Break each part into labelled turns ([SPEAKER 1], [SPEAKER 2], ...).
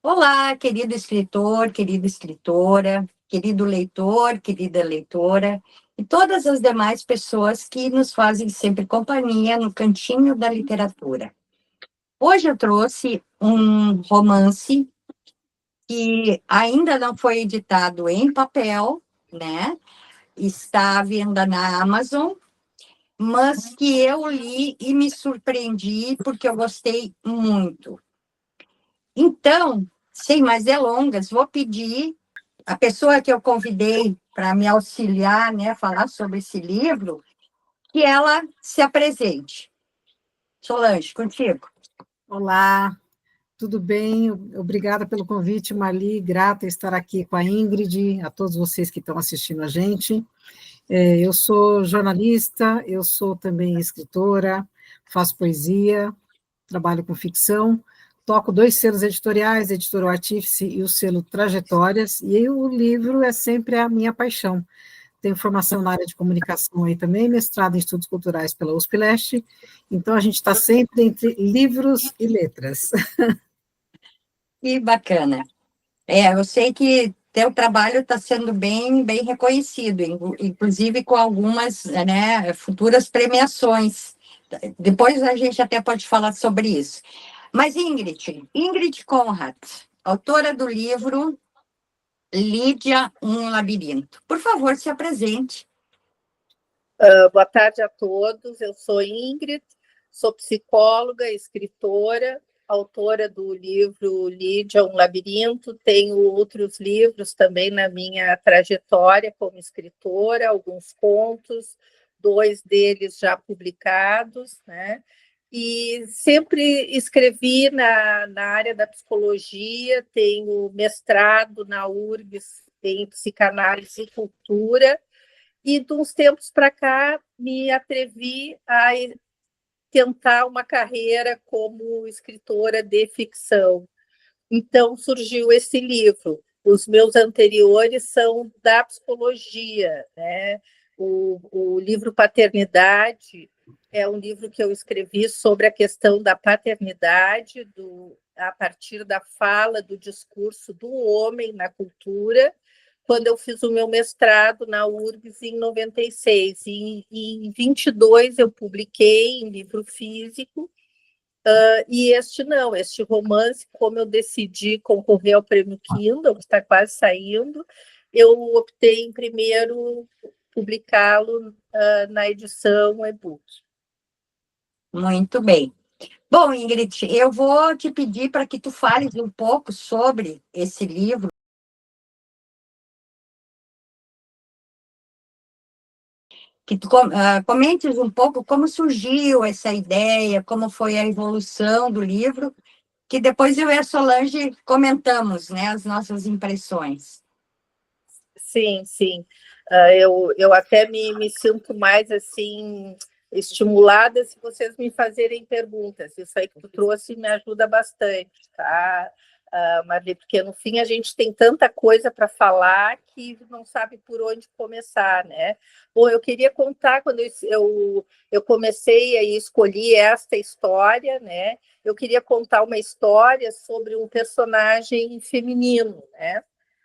[SPEAKER 1] Olá, querido escritor, querida escritora, querido leitor, querida leitora, e todas as demais pessoas que nos fazem sempre companhia no cantinho da literatura. Hoje eu trouxe um romance que ainda não foi editado em papel, né? Está à venda na Amazon, mas que eu li e me surpreendi porque eu gostei muito. Então, sem mais delongas, vou pedir a pessoa que eu convidei para me auxiliar, né, falar sobre esse livro, que ela se apresente. Solange, contigo.
[SPEAKER 2] Olá, tudo bem? Obrigada pelo convite, Marli. Grata estar aqui com a Ingrid, a todos vocês que estão assistindo a gente. Eu sou jornalista, eu sou também escritora, faço poesia, trabalho com ficção, toco 2 selos editoriais, Editora O Artífice e o selo Trajetórias, e o livro é sempre a minha paixão. Tenho formação na área de comunicação aí também, mestrado em estudos culturais pela USP Leste, então a gente está sempre entre livros e letras.
[SPEAKER 1] Que bacana. Eu sei que teu trabalho está sendo bem reconhecido, inclusive com algumas, né, futuras premiações. Depois a gente até pode falar sobre isso. Mas Ingrid Conrad, autora do livro Lídia, um labirinto. Por favor, se apresente.
[SPEAKER 3] Boa tarde a todos, eu sou Ingrid, sou psicóloga, escritora, autora do livro Lídia, um labirinto, tenho outros livros também na minha trajetória como escritora, alguns contos, 2 deles já publicados, né? E sempre escrevi na área da psicologia, tenho mestrado na URGS em psicanálise e cultura, e de uns tempos para cá me atrevi a tentar uma carreira como escritora de ficção. Então surgiu esse livro. Os meus anteriores são da psicologia, né? O livro Paternidade é um livro que eu escrevi sobre a questão da paternidade, a partir da fala, do discurso do homem na cultura, quando eu fiz o meu mestrado na URGS em 96. E em 22 eu publiquei em livro físico, e este romance, como eu decidi concorrer ao Prêmio Kindle, que está quase saindo, eu optei em primeiro publicá-lo na edição e-book.
[SPEAKER 1] Muito bem. Bom, Ingrid, eu vou te pedir para que tu fales um pouco sobre esse livro, que tu comentes um pouco como surgiu essa ideia, como foi a evolução do livro, que depois eu e a Solange comentamos, né, as nossas impressões.
[SPEAKER 3] Sim, sim. Eu até me sinto mais assim estimulada se vocês me fazerem perguntas. Isso aí que tu trouxe me ajuda bastante, tá, Marli? Porque no fim a gente tem tanta coisa para falar que não sabe por onde começar, né? Bom, eu queria contar quando eu comecei e escolhi esta história, né? Eu queria contar uma história sobre um personagem feminino, né?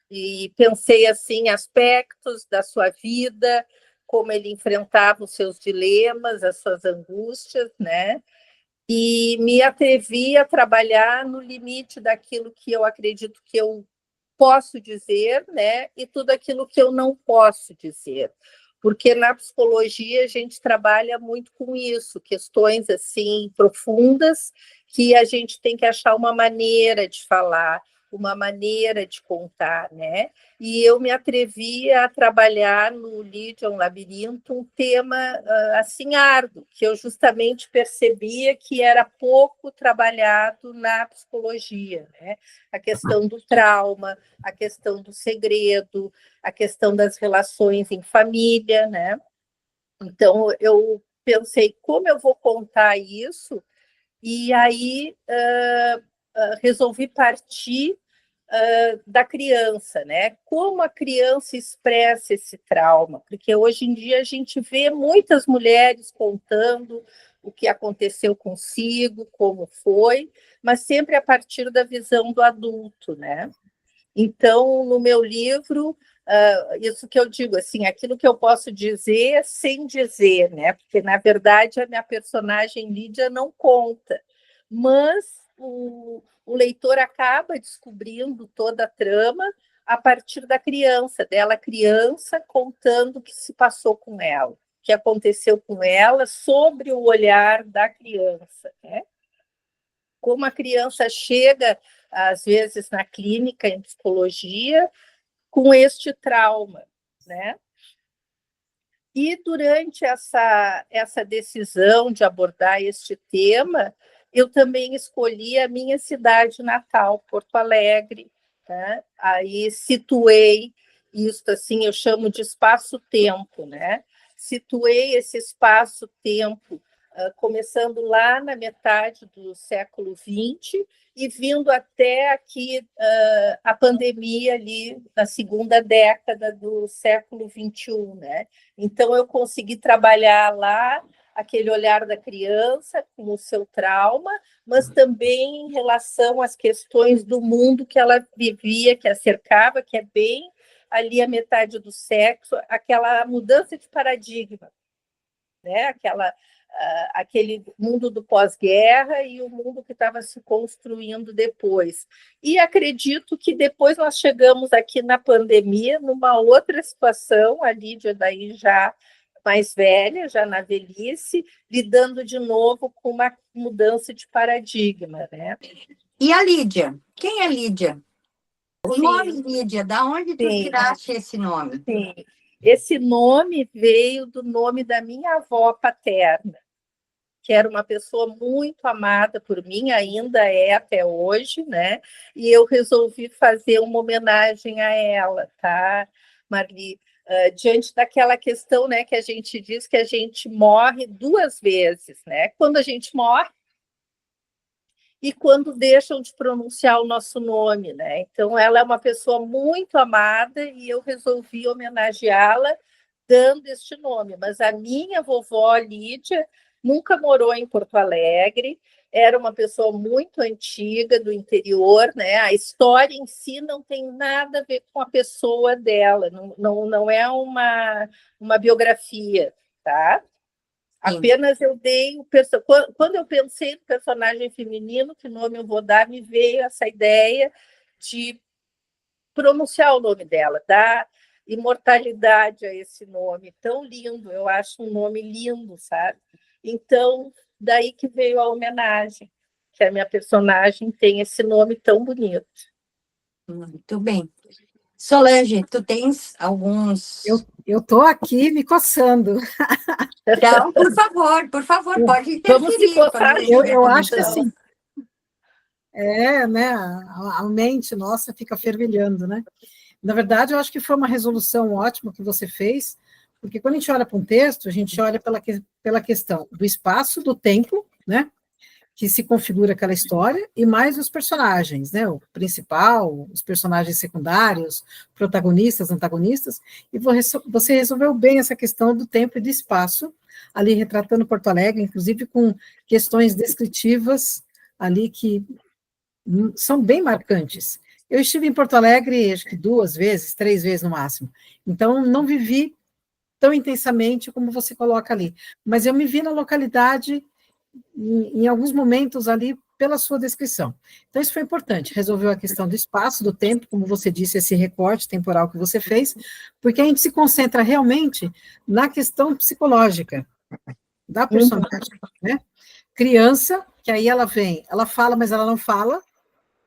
[SPEAKER 3] E pensei assim, aspectos da sua vida, como ele enfrentava os seus dilemas, as suas angústias, né? E me atrevi a trabalhar no limite daquilo que eu acredito que eu posso dizer, né? E tudo aquilo que eu não posso dizer. Porque na psicologia a gente trabalha muito com isso, questões assim profundas que a gente tem que achar uma maneira de falar, uma maneira de contar, né? E eu me atrevi a trabalhar no Lídia, um labirinto, um tema assim árduo, que eu justamente percebia que era pouco trabalhado na psicologia, né? A questão do trauma, a questão do segredo, a questão das relações em família, né? Então eu pensei como eu vou contar isso, e aí resolvi partir da criança, né? Como a criança expressa esse trauma, porque hoje em dia a gente vê muitas mulheres contando o que aconteceu consigo, como foi, mas sempre a partir da visão do adulto, né? Então, no meu livro, isso que eu digo, assim, aquilo que eu posso dizer sem dizer, né? Porque, na verdade, a minha personagem Lídia não conta, mas o leitor acaba descobrindo toda a trama a partir da criança, dela criança contando o que se passou com ela, o que aconteceu com ela sobre o olhar da criança, né? Como a criança chega, às vezes, na clínica, em psicologia, com este trauma, né? E durante essa decisão de abordar este tema, eu também escolhi a minha cidade natal, Porto Alegre, né? Aí situei isso, assim, eu chamo de espaço-tempo, né? Situei esse espaço-tempo começando lá na metade do século XX e vindo até aqui a pandemia ali na segunda década do século XXI, né? Então, eu consegui trabalhar lá aquele olhar da criança com o seu trauma, mas também em relação às questões do mundo que ela vivia, que a cercava, que é bem ali a metade do sexo, aquela mudança de paradigma, né? Aquele mundo do pós-guerra e o mundo que estava se construindo depois. E acredito que depois nós chegamos aqui na pandemia, numa outra situação, a Lídia daí já mais velha, já na velhice, lidando de novo com uma mudança de paradigma, né?
[SPEAKER 1] E a Lídia? Quem é Lídia? O nome Lídia, da onde tu tiraste esse nome?
[SPEAKER 3] Sim. Esse nome veio do nome da minha avó paterna, que era uma pessoa muito amada por mim, ainda é até hoje, né? E eu resolvi fazer uma homenagem a ela, tá, Marli? Diante daquela questão, né, que a gente diz que a gente morre duas vezes, né? Quando a gente morre e quando deixam de pronunciar o nosso nome, né? Então, ela é uma pessoa muito amada e eu resolvi homenageá-la dando este nome. Mas a minha vovó, Lídia, nunca morou em Porto Alegre, era uma pessoa muito antiga, do interior, né? A história em si não tem nada a ver com a pessoa dela, não é uma biografia, tá? Sim. Apenas eu dei quando eu pensei no personagem feminino, que nome eu vou dar, me veio essa ideia de pronunciar o nome dela, dar imortalidade a esse nome tão lindo. Eu acho um nome lindo, sabe? Então, daí que veio a homenagem, que a minha personagem tem esse nome tão bonito.
[SPEAKER 1] Muito bem. Solange, tu tens alguns...
[SPEAKER 2] Eu estou aqui me coçando.
[SPEAKER 1] Então, por favor, pode interferir.
[SPEAKER 3] Vamos se coçar.
[SPEAKER 2] Eu acho que assim, né, a mente nossa fica fervilhando, né? Na verdade, eu acho que foi uma resolução ótima que você fez, porque quando a gente olha para um texto, a gente olha pela questão do espaço, do tempo, né? Que se configura aquela história, e mais os personagens, né? O principal, os personagens secundários, protagonistas, antagonistas, e você resolveu bem essa questão do tempo e do espaço, ali retratando Porto Alegre, inclusive com questões descritivas ali que são bem marcantes. Eu estive em Porto Alegre, acho que 2 vezes, 3 vezes no máximo, então não vivi tão intensamente como você coloca ali, mas eu me vi na localidade em alguns momentos ali pela sua descrição. Então, isso foi importante, resolveu a questão do espaço, do tempo, como você disse, esse recorte temporal que você fez, porque a gente se concentra realmente na questão psicológica da personagem, né? Criança, que aí ela fala, mas ela não fala,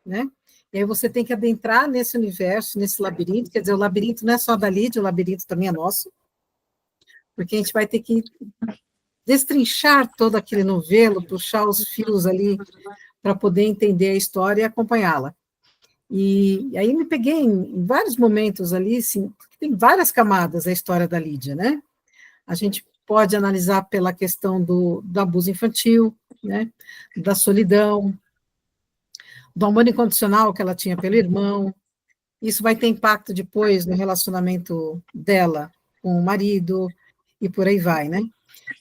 [SPEAKER 2] né? E aí você tem que adentrar nesse universo, nesse labirinto, quer dizer, o labirinto não é só da Lídia, o labirinto também é nosso, porque a gente vai ter que destrinchar todo aquele novelo, puxar os fios ali para poder entender a história e acompanhá-la. E aí me peguei em vários momentos ali, assim, tem várias camadas a história da Lídia, né? A gente pode analisar pela questão do abuso infantil, né? Da solidão, do amor incondicional que ela tinha pelo irmão. Isso vai ter impacto depois no relacionamento dela com o marido, e por aí vai, né?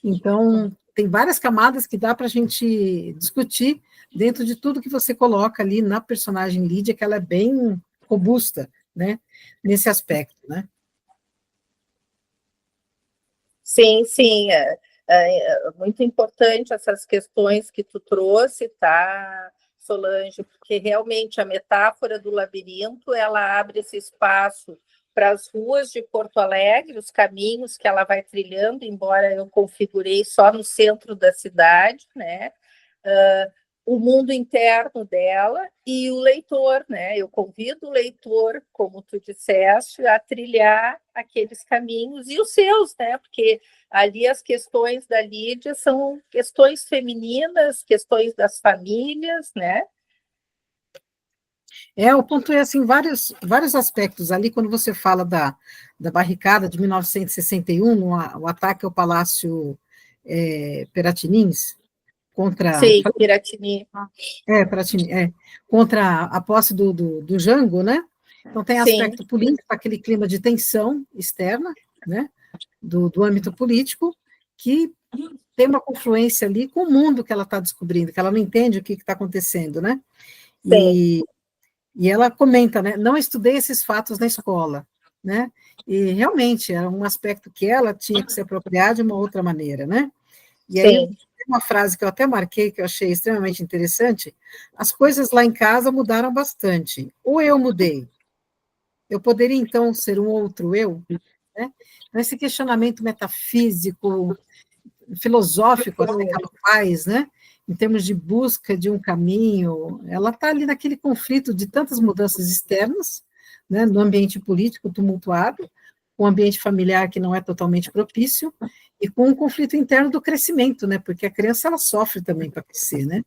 [SPEAKER 2] Então, tem várias camadas que dá para a gente discutir dentro de tudo que você coloca ali na personagem Lídia, que ela é bem robusta, né? Nesse aspecto, né?
[SPEAKER 3] Sim, sim, é muito importante essas questões que tu trouxe, tá, Solange, porque realmente a metáfora do labirinto, ela abre esse espaço para as ruas de Porto Alegre, os caminhos que ela vai trilhando, embora eu configurei só no centro da cidade, né? O mundo interno dela e o leitor, né? Eu convido o leitor, como tu disseste, a trilhar aqueles caminhos e os seus, né? Porque ali as questões da Lídia são questões femininas, questões das famílias, né?
[SPEAKER 2] Eu pontuei assim, vários aspectos ali, quando você fala da barricada de 1961, o ataque ao Palácio Piratinins, contra,
[SPEAKER 3] Sim, Piratini.
[SPEAKER 2] contra a posse do Jango, né? Então tem
[SPEAKER 3] Sim,
[SPEAKER 2] aspecto político, aquele clima de tensão externa, né? Do âmbito político, que tem uma confluência ali com o mundo que ela está descobrindo, que ela não entende o que está acontecendo, né?
[SPEAKER 3] sim,
[SPEAKER 2] E ela comenta, né? Não estudei esses fatos na escola, né? E realmente era um aspecto que ela tinha que se apropriar de uma outra maneira, né? E aí
[SPEAKER 3] sim,
[SPEAKER 2] tem uma frase que eu até marquei, que eu achei extremamente interessante: as coisas lá em casa mudaram bastante. Ou eu mudei, eu poderia então ser um outro eu, né? Então, esse questionamento metafísico, filosófico até que ela faz, né? Em termos de busca de um caminho, ela está ali naquele conflito de tantas mudanças externas, né? No ambiente político tumultuado, com um ambiente familiar que não é totalmente propício, e com um conflito interno do crescimento, né? Porque a criança ela sofre também para crescer, né?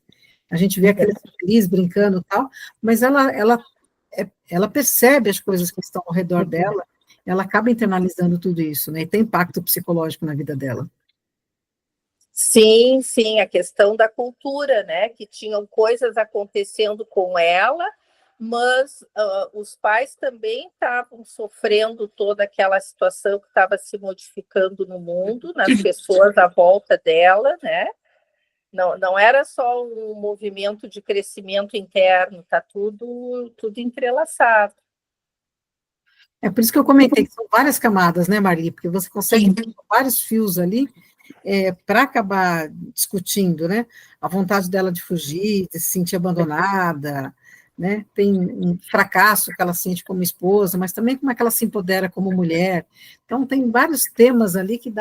[SPEAKER 2] A gente vê a criança feliz, brincando e tal, mas ela percebe as coisas que estão ao redor dela, ela acaba internalizando tudo isso, né? E tem impacto psicológico na vida dela.
[SPEAKER 3] sim, sim, a questão da cultura, né? Que tinham coisas acontecendo com ela, mas os pais também estavam sofrendo toda aquela situação que estava se modificando no mundo, nas pessoas à volta dela, né? Não era só um movimento de crescimento interno, está tudo entrelaçado.
[SPEAKER 2] É por isso que eu comentei que são várias camadas, né, Marli? Porque você consegue ver vários fios ali para acabar discutindo, né? A vontade dela de fugir, de se sentir abandonada, né? Tem um fracasso que ela sente como esposa, mas também como é que ela se empodera como mulher. Então, tem vários temas ali que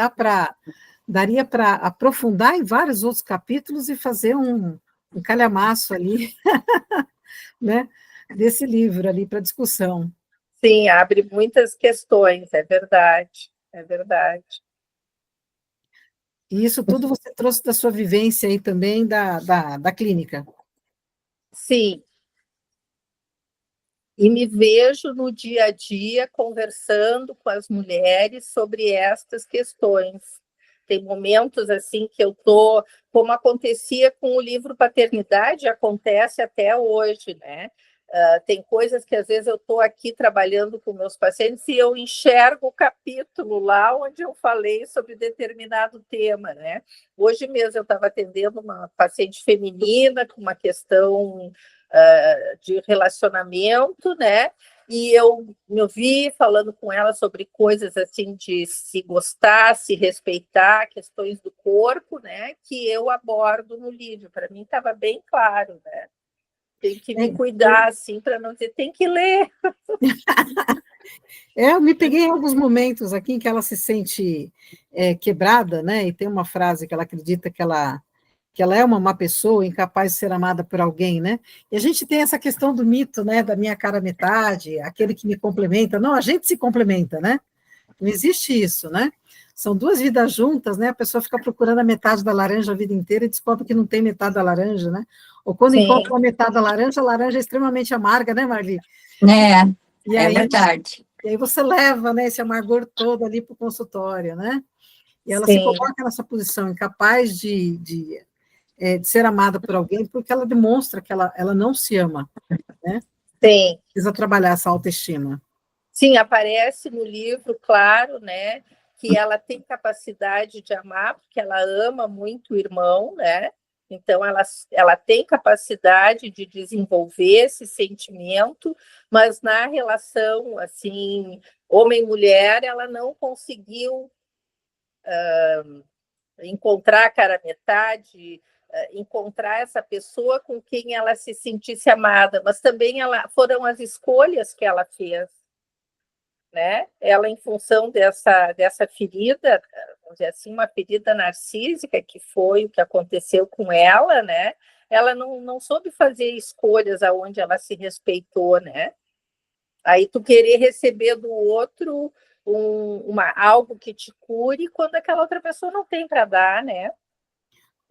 [SPEAKER 2] daria para aprofundar em vários outros capítulos e fazer um calhamaço ali, né? Desse livro ali para discussão.
[SPEAKER 3] Sim, abre muitas questões, é verdade, é verdade.
[SPEAKER 2] E isso tudo você trouxe da sua vivência aí também da clínica.
[SPEAKER 3] Sim, e me vejo no dia a dia conversando com as mulheres sobre estas questões. Tem momentos assim que eu estou, como acontecia com o livro Paternidade, acontece até hoje, né? Tem coisas que às vezes eu estou aqui trabalhando com meus pacientes e eu enxergo o capítulo lá onde eu falei sobre determinado tema, né? Hoje mesmo eu estava atendendo uma paciente feminina com uma questão de relacionamento, né? E eu me ouvi falando com ela sobre coisas assim de se gostar, se respeitar, questões do corpo, né? Que eu abordo no livro. Para mim estava bem claro, né? Tem que me cuidar, assim, para não dizer, tem que ler.
[SPEAKER 2] Eu me peguei em alguns momentos aqui em que ela se sente quebrada, né? E tem uma frase que ela acredita que ela é uma má pessoa, incapaz de ser amada por alguém, né? E a gente tem essa questão do mito, né? Da minha cara metade, aquele que me complementa. Não, a gente se complementa, né? Não existe isso, né? São duas vidas juntas, né? A pessoa fica procurando a metade da laranja a vida inteira e descobre que não tem metade da laranja, né? Ou quando encontra uma metade da laranja, a laranja é extremamente amarga, né, Marli?
[SPEAKER 1] É verdade.
[SPEAKER 2] E aí você leva, né, esse amargor todo ali para o consultório, né? E ela se
[SPEAKER 3] Sim.
[SPEAKER 2] coloca nessa posição, incapaz de ser amada por alguém, porque ela demonstra que ela não se ama, né?
[SPEAKER 3] Sim.
[SPEAKER 2] Precisa trabalhar essa autoestima.
[SPEAKER 3] Sim, aparece no livro, claro, né, que ela tem capacidade de amar, porque ela ama muito o irmão, né? Então, ela tem capacidade de desenvolver esse sentimento, mas na relação, assim, homem-mulher, ela não conseguiu encontrar a cara-metade, encontrar essa pessoa com quem ela se sentisse amada, mas também foram as escolhas que ela fez, né? Ela, em função dessa ferida, vamos dizer assim, uma ferida narcísica, que foi o que aconteceu com ela, né? Ela não soube fazer escolhas aonde ela se respeitou, né? Aí tu querer receber do outro algo que te cure quando aquela outra pessoa não tem para dar, né?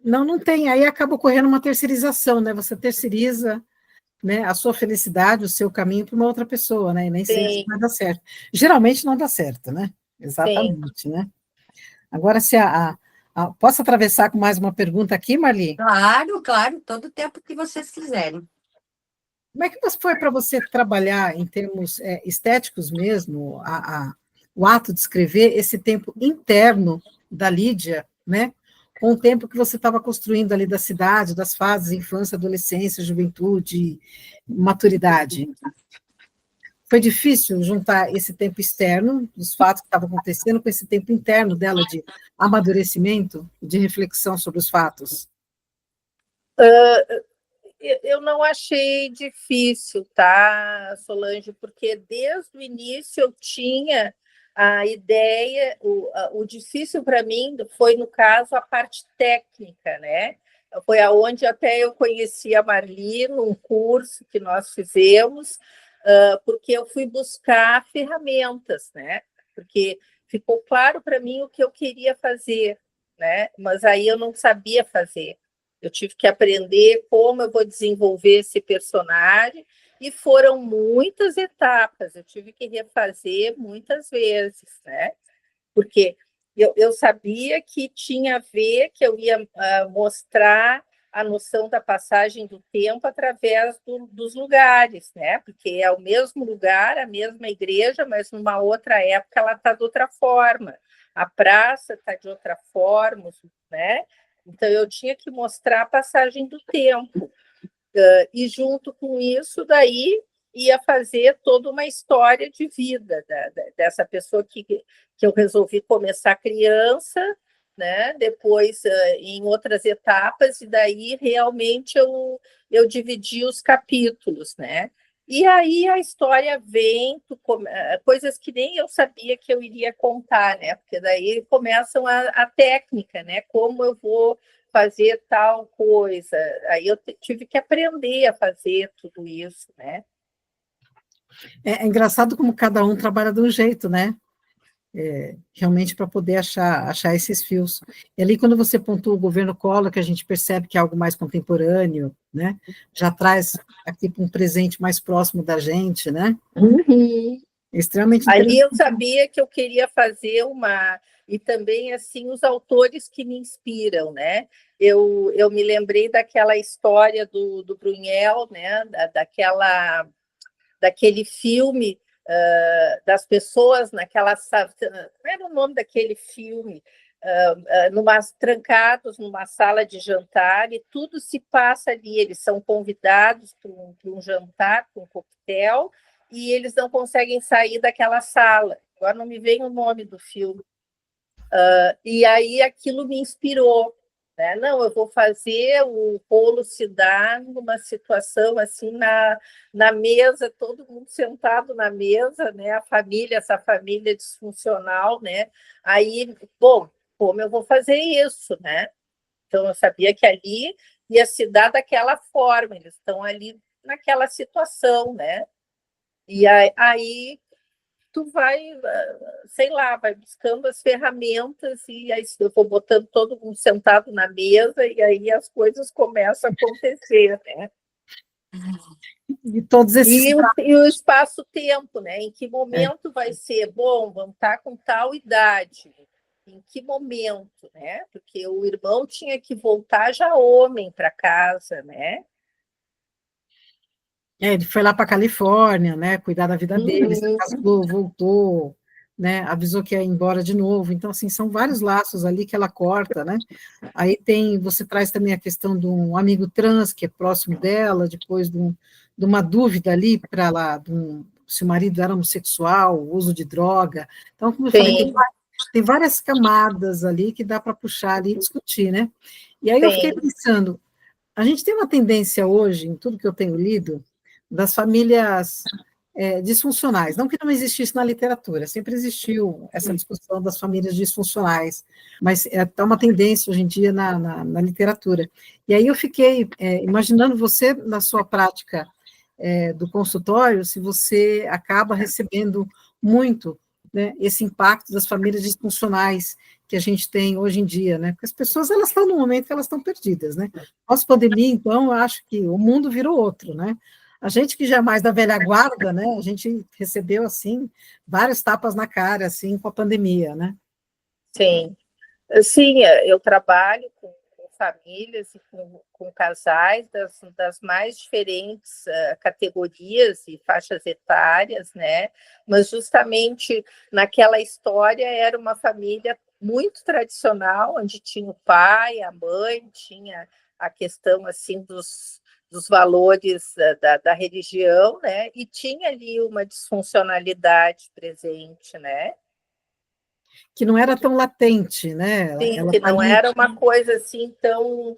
[SPEAKER 2] Não tem. Aí acaba ocorrendo uma terceirização, né? Você terceiriza, né, a sua felicidade, o seu caminho para uma outra pessoa, né? E nem sempre vai dar certo. Geralmente não dá certo, né? Exatamente, sim, né? Agora, se posso atravessar com mais uma pergunta aqui, Marli?
[SPEAKER 1] Claro, claro, todo o tempo que vocês quiserem.
[SPEAKER 2] Como é que foi para você trabalhar em termos estéticos mesmo, o ato de escrever esse tempo interno da Lídia, né? Com o tempo que você estava construindo ali da cidade, das fases, infância, adolescência, juventude, maturidade. Foi difícil juntar esse tempo externo, dos fatos que estavam acontecendo, com esse tempo interno dela de amadurecimento, de reflexão sobre os fatos?
[SPEAKER 3] Eu não achei difícil, tá, Solange? Porque desde o início eu tinha a ideia, o difícil para mim foi, no caso, a parte técnica, né? Foi aonde até eu conheci a Marli, num curso que nós fizemos, porque eu fui buscar ferramentas, né? Porque ficou claro para mim o que eu queria fazer, né? Mas aí eu não sabia fazer. Eu tive que aprender como eu vou desenvolver esse personagem, e foram muitas etapas, eu tive que refazer muitas vezes, né? Porque eu sabia que tinha a ver, que eu ia mostrar a noção da passagem do tempo através dos lugares, né? Porque é o mesmo lugar, a mesma igreja, mas numa outra época ela está de outra forma. A praça está de outra forma, né? Então eu tinha que mostrar a passagem do tempo. E junto com isso, daí ia fazer toda uma história de vida dessa pessoa que eu resolvi começar criança, né? Depois em outras etapas, e daí realmente eu dividi os capítulos, né? E aí a história vem, coisas que nem eu sabia que eu iria contar, né? Porque daí começam a técnica, né? Como eu vou fazer tal coisa. Aí eu tive que aprender a fazer tudo isso, né?
[SPEAKER 2] É engraçado como cada um trabalha de um jeito, né? Realmente para poder achar esses fios. E ali, quando você pontua o governo Collor, que a gente percebe que é algo mais contemporâneo, né? Já traz aqui um presente mais próximo da gente, né?
[SPEAKER 3] Uhum.
[SPEAKER 2] Extremamente
[SPEAKER 3] Ali eu
[SPEAKER 2] interessante.
[SPEAKER 3] sabia que eu queria fazer e também, assim, os autores que me inspiram, né? Eu me lembrei daquela história do Brunel, né? Daquele filme das pessoas naquela sala. Como era o nome daquele filme? Trancados numa sala de jantar, e tudo se passa ali. Eles são convidados para um jantar, para um coquetel, e eles não conseguem sair daquela sala. Agora não me vem o nome do filme. E aí aquilo me inspirou. Né? Não, eu vou fazer o bolo se dar numa situação assim, na mesa, todo mundo sentado na mesa, né? Essa família disfuncional, né? Aí, bom, como eu vou fazer isso, né? Então eu sabia que ali ia se dar daquela forma, eles estão ali naquela situação, né? E aí tu vai, sei lá, vai buscando as ferramentas, e aí eu vou botando todo mundo sentado na mesa, e aí as coisas começam a acontecer, né?
[SPEAKER 2] E todos esses...
[SPEAKER 3] E o espaço-tempo, né? Em que momento vai ser? Bom, vamos estar com tal idade. em que momento, né? Porque o irmão tinha que voltar já homem para casa, né?
[SPEAKER 2] Ele foi lá para a Califórnia, né, cuidar da vida dele, se casou, voltou, né, avisou que ia embora de novo. Então, assim, são vários laços ali que ela corta, né? Aí você traz também a questão de um amigo trans que é próximo dela, depois de uma dúvida ali para lá, se o marido era homossexual, uso de droga. Então, como eu falei, tem várias camadas ali que dá para puxar ali e discutir, né? E aí eu fiquei pensando, a gente tem uma tendência hoje, em tudo que eu tenho lido, das famílias disfuncionais. Não que não existisse na literatura, sempre existiu essa discussão das famílias disfuncionais, mas está uma tendência hoje em dia na literatura. E aí eu fiquei imaginando você, na sua prática do consultório, se você acaba recebendo muito, né, esse impacto das famílias disfuncionais que a gente tem hoje em dia, né? Porque as pessoas, elas estão no momento que elas estão perdidas, né? Pós-pandemia, então, eu acho que o mundo virou outro, né? A gente que já é mais da velha guarda, né? A gente recebeu, assim, vários tapas na cara, assim, com a pandemia, né?
[SPEAKER 3] Sim. Sim, eu trabalho com famílias e com casais das mais diferentes categorias e faixas etárias, né? Mas justamente naquela história era uma família muito tradicional, onde tinha o pai, a mãe, tinha a questão assim dos valores da religião, né? E tinha ali uma disfuncionalidade presente, né?
[SPEAKER 2] Que não era tão latente, né?
[SPEAKER 3] Sim,
[SPEAKER 2] Ela
[SPEAKER 3] que
[SPEAKER 2] tá
[SPEAKER 3] não
[SPEAKER 2] ali.
[SPEAKER 3] era uma coisa assim tão,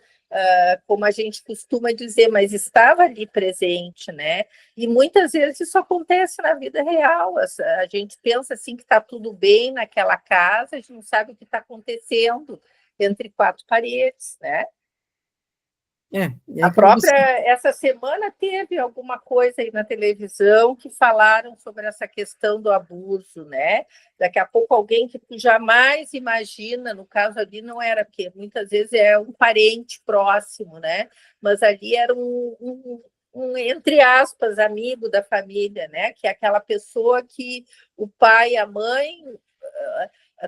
[SPEAKER 3] como a gente costuma dizer, mas estava ali presente, né? E muitas vezes isso acontece na vida real. A gente pensa assim que está tudo bem naquela casa, a gente não sabe o que está acontecendo entre quatro paredes, né?
[SPEAKER 2] E
[SPEAKER 3] A
[SPEAKER 2] aí quando você.
[SPEAKER 3] própria, essa semana teve alguma coisa aí na televisão que falaram sobre essa questão do abuso, né? Daqui a pouco alguém que tu jamais imagina, no caso ali não era, porque muitas vezes é um parente próximo, né? Mas ali era entre aspas, amigo da família, né? Que é aquela pessoa que o pai e a mãe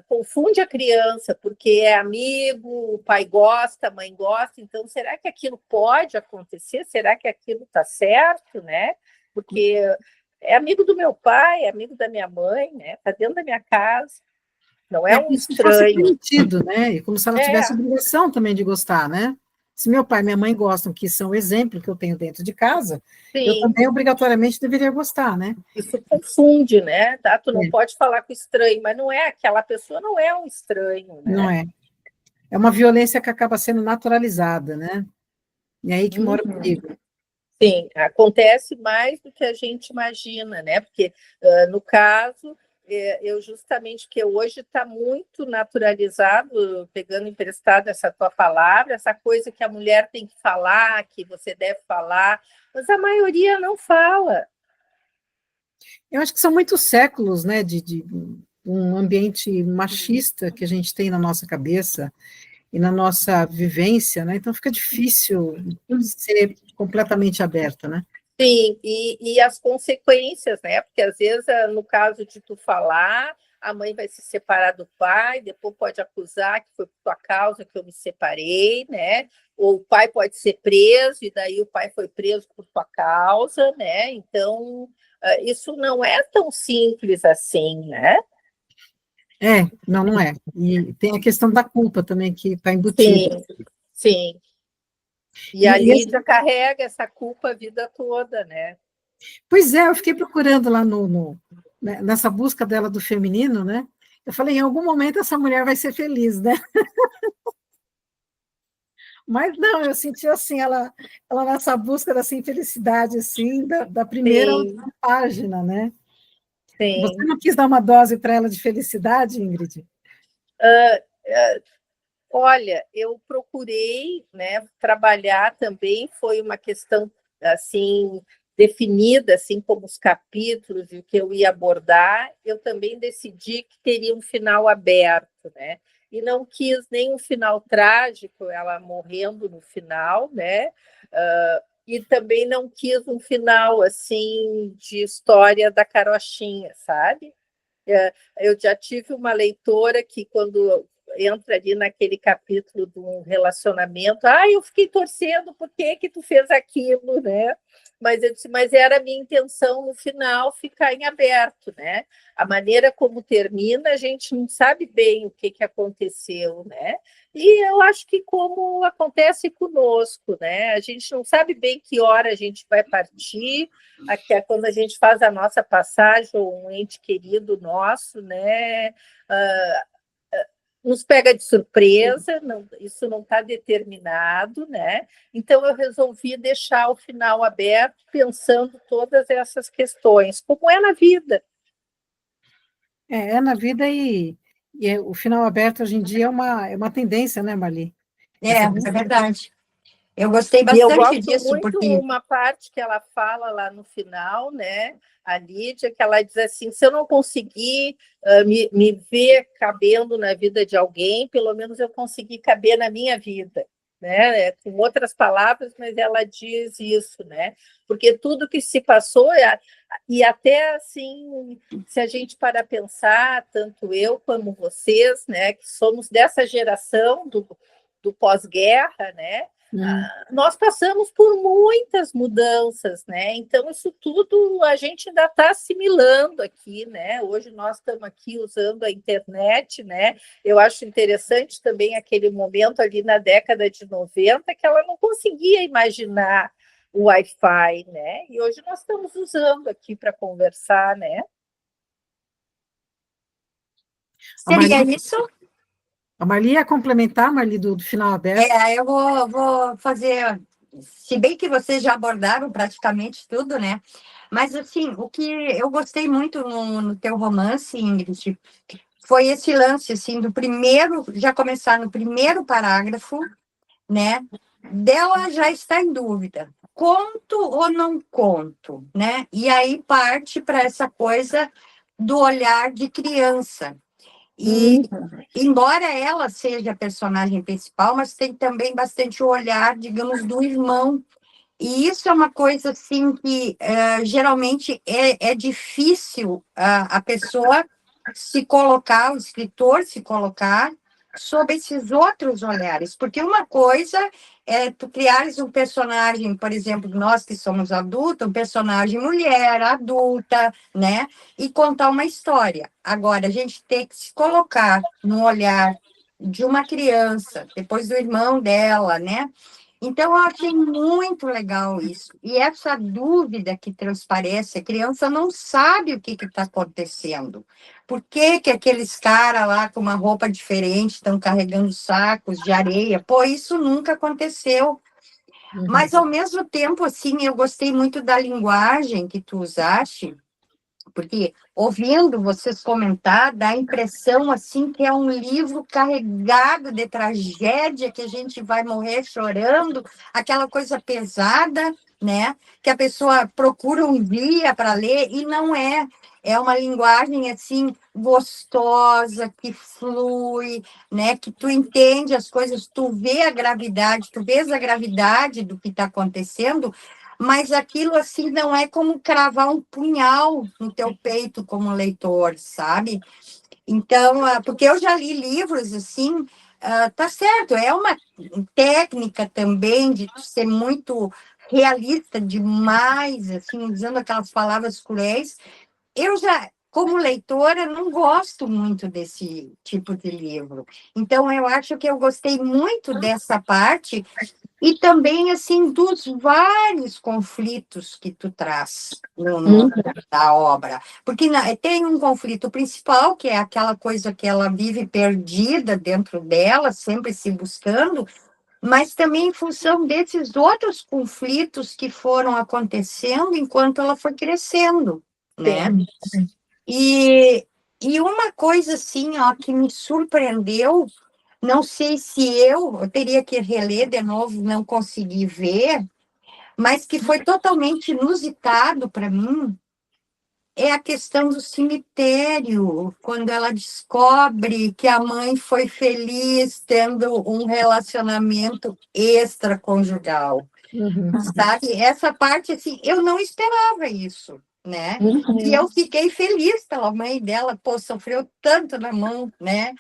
[SPEAKER 3] confunde a criança, porque é amigo, o pai gosta, a mãe gosta, então será que aquilo pode acontecer? Será que aquilo está certo, né? Porque é amigo do meu pai, é amigo da minha mãe, né? Está dentro da minha casa, não é um
[SPEAKER 2] Como se fosse
[SPEAKER 3] estranho.
[SPEAKER 2] permitido, né? E como se ela tivesse obrigação também de gostar, né? Se meu pai e minha mãe gostam, que são o exemplo que eu tenho dentro de casa, eu
[SPEAKER 3] Sim,
[SPEAKER 2] também obrigatoriamente deveria gostar, né?
[SPEAKER 3] isso confunde, né? Tá? Tu não pode falar com estranho, mas não é, aquela pessoa não é um estranho,
[SPEAKER 2] Não
[SPEAKER 3] né?
[SPEAKER 2] é. É uma violência que acaba sendo naturalizada, né? E é aí que mora o perigo.
[SPEAKER 3] Sim, acontece mais do que a gente imagina, né? Porque, no caso, eu justamente que hoje está muito naturalizado, pegando emprestado essa tua palavra, essa coisa que a mulher tem que falar, que você deve falar, mas a maioria não fala.
[SPEAKER 2] Eu acho que são muitos séculos, né, de um ambiente machista que a gente tem na nossa cabeça e na nossa vivência, né? Então fica difícil ser completamente aberta, né?
[SPEAKER 3] Sim, e as consequências, né? Porque às vezes, no caso de tu falar, a mãe vai se separar do pai, depois pode acusar que foi por tua causa que eu me separei, né? Ou o pai pode ser preso, e daí o pai foi preso por tua causa, né? Então, isso não é tão simples assim, né?
[SPEAKER 2] Não, não é. E tem a questão da culpa também, que está embutida.
[SPEAKER 3] Sim, sim. E a Lídia carrega essa culpa a vida toda, né?
[SPEAKER 2] Pois é, eu fiquei procurando lá nessa busca dela do feminino, né? Eu falei, em algum momento essa mulher vai ser feliz, né? Mas não, eu senti assim, ela nessa busca dessa infelicidade, assim, da primeira à
[SPEAKER 3] Sim,
[SPEAKER 2] última página, né? Você
[SPEAKER 3] sim.
[SPEAKER 2] não quis dar uma dose para ela de felicidade, Ingrid?
[SPEAKER 3] Olha, eu procurei, né, trabalhar também, foi uma questão assim definida, assim como os capítulos e o que eu ia abordar, eu também decidi que teria um final aberto, né? E não quis nem um final trágico, ela morrendo no final, né? E também não quis um final assim de história da carochinha, sabe? Eu já tive uma leitora que, quando entra ali naquele capítulo de um relacionamento, eu fiquei torcendo, por que que tu fez aquilo, né? Mas eu disse, mas era a minha intenção no final ficar em aberto, né? A maneira como termina, a gente não sabe bem o que aconteceu, né? E eu acho que como acontece conosco, né? A gente não sabe bem que hora a gente vai partir, aqui é quando a gente faz a nossa passagem, ou um ente querido nosso, né? Nos pega de surpresa, isso não está determinado, né? Então eu resolvi deixar o final aberto, pensando todas essas questões, como é na vida.
[SPEAKER 2] É na vida o final aberto hoje em dia é uma tendência, né, Marli?
[SPEAKER 1] É verdade. Eu gostei
[SPEAKER 3] E eu
[SPEAKER 1] bastante
[SPEAKER 3] gosto
[SPEAKER 1] disso,
[SPEAKER 3] muito
[SPEAKER 1] porque...
[SPEAKER 3] uma parte que ela fala lá no final, né? A Lídia, que ela diz assim, se eu não conseguir me ver cabendo na vida de alguém, pelo menos eu consegui caber na minha vida, né? Com outras palavras, mas ela diz isso, né? Porque tudo que se passou, e até assim, se a gente parar a pensar, tanto eu como vocês, né, que somos dessa geração do pós-guerra, né? Nós passamos por muitas mudanças, né? Então, isso tudo a gente ainda está assimilando aqui, né? Hoje nós estamos aqui usando a internet, né? Eu acho interessante também aquele momento ali na década de 90 que ela não conseguia imaginar o Wi-Fi, né? E hoje nós estamos usando aqui para conversar, né?
[SPEAKER 1] Seria isso?
[SPEAKER 2] A Marli ia complementar, Marli, do final aberto.
[SPEAKER 1] Eu vou fazer, se bem que vocês já abordaram praticamente tudo, né? Mas, assim, o que eu gostei muito no teu romance, Ingrid, foi esse lance, assim, do primeiro, já começar no primeiro parágrafo, né? Dela já está em dúvida, conto ou não conto, né? E aí parte para essa coisa do olhar de criança. E, embora ela seja a personagem principal, mas tem também bastante o olhar, digamos, do irmão. E isso é uma coisa, assim, que geralmente é difícil a pessoa se colocar, o escritor se colocar sob esses outros olhares. Porque uma coisa é tu criares um personagem, por exemplo, nós que somos adultos, um personagem mulher, adulta, né? E contar uma história. Agora, a gente tem que se colocar no olhar de uma criança, depois do irmão dela, né? Então, eu achei muito legal isso. E essa dúvida que transparece, a criança não sabe o que está acontecendo. Por que que aqueles caras lá com uma roupa diferente estão carregando sacos de areia? Pô, isso nunca aconteceu. Mas, ao mesmo tempo, assim, eu gostei muito da linguagem que tu usaste, porque, ouvindo vocês comentar, dá a impressão, assim, que é um livro carregado de tragédia, que a gente vai morrer chorando, aquela coisa pesada, né? Que a pessoa procura um dia para ler, e não é. É uma linguagem, assim, gostosa, que flui, né? Que tu entende as coisas, tu vê a gravidade, tu vês a gravidade do que está acontecendo, mas aquilo, assim, não é como cravar um punhal no teu peito como leitor, sabe? Então, porque eu já li livros, assim, tá certo, é uma técnica também de ser muito realista demais, assim, usando aquelas palavras cruéis. Eu já, como leitora, não gosto muito desse tipo de livro. Então, eu acho que eu gostei muito dessa parte e também, assim, dos vários conflitos que tu traz da obra. Porque tem um conflito principal, que é aquela coisa que ela vive perdida dentro dela, sempre se buscando, mas também em função desses outros conflitos que foram acontecendo enquanto ela foi crescendo, né? E uma coisa, assim, ó, que me surpreendeu, não sei se eu teria que reler de novo, não consegui ver, mas que foi totalmente inusitado para mim, é a questão do cemitério, quando ela descobre que a mãe foi feliz tendo um relacionamento extraconjugal, sabe? Essa parte, assim, eu não esperava isso, né? E eu fiquei feliz pela mãe dela, pô, sofreu tanto na mão, né?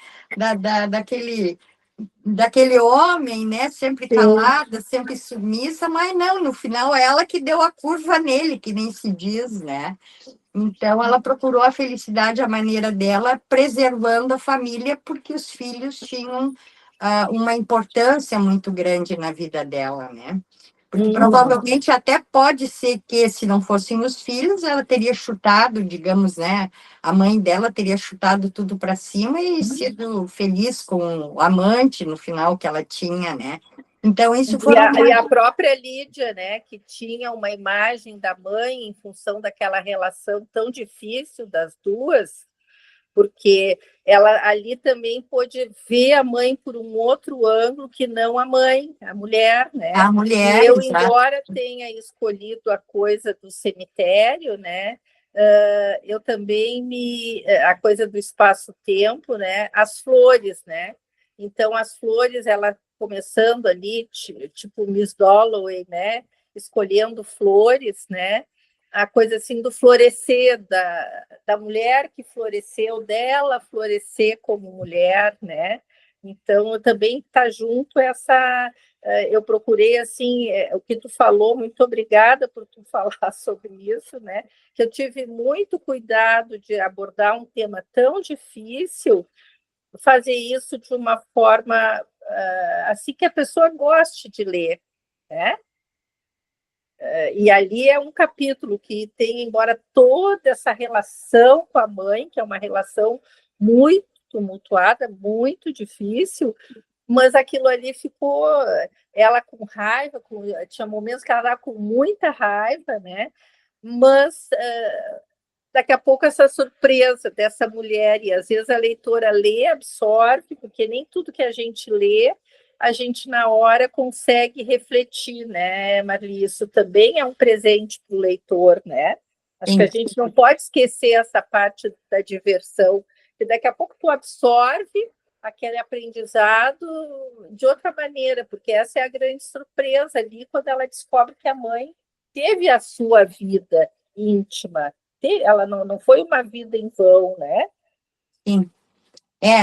[SPEAKER 1] Daquele homem, né? Sempre calada, sempre submissa, mas não, no final ela que deu a curva nele, que nem se diz, né? Então ela procurou a felicidade à maneira dela, preservando a família, porque os filhos tinham uma importância muito grande na vida dela, né? Porque provavelmente até pode ser que, se não fossem os filhos, ela teria chutado, digamos, né? A mãe dela teria chutado tudo para cima e sido feliz com o amante no final que ela tinha, né? Então, isso foi.
[SPEAKER 3] E a própria Lídia, né, que tinha uma imagem da mãe em função daquela relação tão difícil das duas, porque ela ali também pôde ver a mãe por um outro ângulo que não a mãe, a mulher, né?
[SPEAKER 1] A mulher,
[SPEAKER 3] e eu,
[SPEAKER 1] exato.
[SPEAKER 3] Embora tenha escolhido a coisa do cemitério, né? Eu também a coisa do espaço-tempo, né? As flores, né? Então, as flores, ela começando ali, tipo Miss Dalloway, né? Escolhendo flores, né? A coisa assim do florescer da mulher que floresceu, dela florescer como mulher, né? Então, também está junto essa... Eu procurei, assim, o que tu falou, muito obrigada por tu falar sobre isso, né? Que eu tive muito cuidado de abordar um tema tão difícil, fazer isso de uma forma assim que a pessoa goste de ler, né? E ali é um capítulo que tem, embora toda essa relação com a mãe, que é uma relação muito tumultuada, muito difícil, mas aquilo ali ficou, ela com raiva, tinha momentos que ela estava com muita raiva, né? Mas daqui a pouco essa surpresa dessa mulher, e às vezes a leitora lê, absorve, porque nem tudo que a gente lê a gente, na hora, consegue refletir, né, Marli? Isso também é um presente para o leitor, né? Acho que a gente não pode esquecer essa parte da diversão, que daqui a pouco tu absorve aquele aprendizado de outra maneira, porque essa é a grande surpresa ali, quando ela descobre que a mãe teve a sua vida íntima, ela não foi uma vida em vão, né?
[SPEAKER 1] Sim.